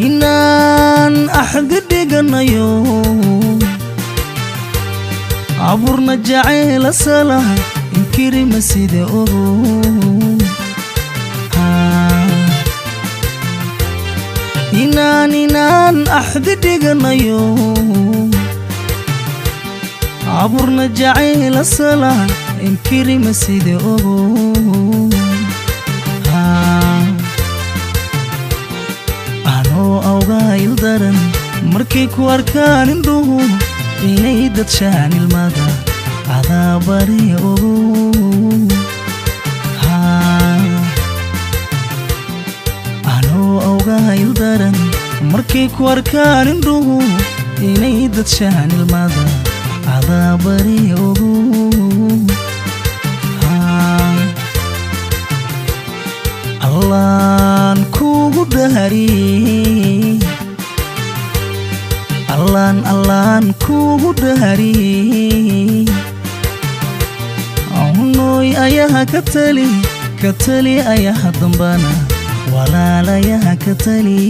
inaan axdi dhiganayo abuurna jacayl asalaha inkiri ma sida ogo inaan axdi dhiganayo abuurna jacayl asalaha inkiri ma sida ogo awgaayl daran markay ku arkaan indhuhu inay dadshaan ilmada adaa bari ogo anoo awgaayl daran markay ku arkaan indhuhu inay dadshaan ilmada adaa bari ogo allaan kugu dhahariyey allaan kugu dhahariyey ahonoy ayaha ka tali ayaha dambana walaalayaha ka tali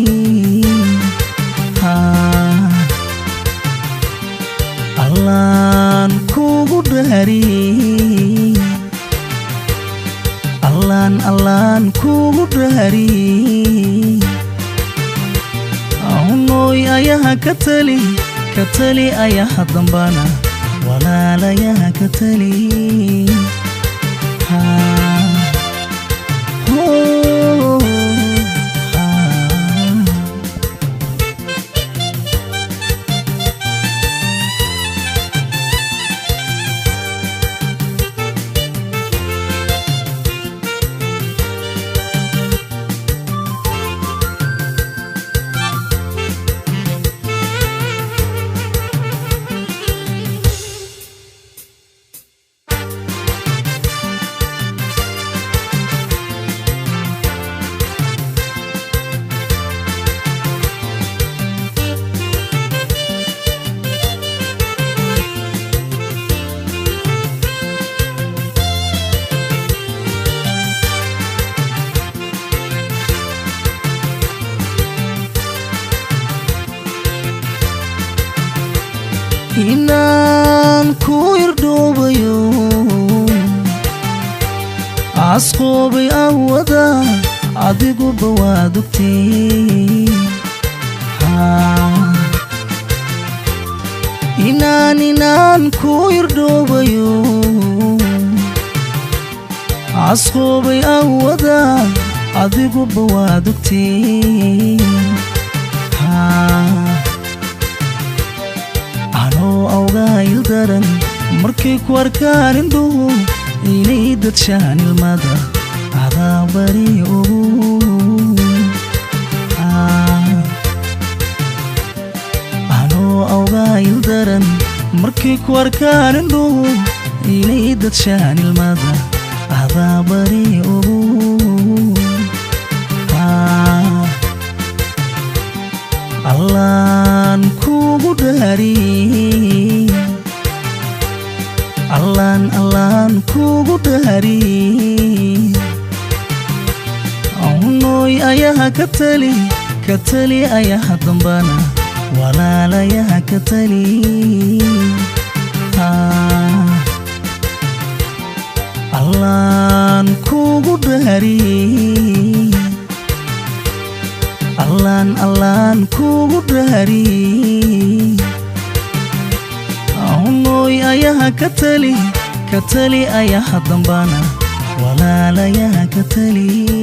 allaan kugu dhahariyey allaan kugu dhahariyey ahonoy ayaha ka tali ayaha dambana walaalayaha ka tali inaan ku irdhoobayo asqoobay awada adiguba waad ogtay inaan ku irdhoobayo asqoobay awada adiguba waad ogtay awgaayl daran markay ku arkaan indhuhu inay dadshaan ilmada adaa bari ogo anoo awgaayl daran markay ku arkaan indhuhu inay dadshaan ilmada adaa bari ogo allaan kugu dhahariyey allaan kugu dhahariyey ahonoy ayaha ka tali ayaha dambana walaalayaha ka tali allaan kugu dhahariyey allaan kugu dhahariyey ahonoy ayaha ka tali ayaha dambana walaalayaha ka tali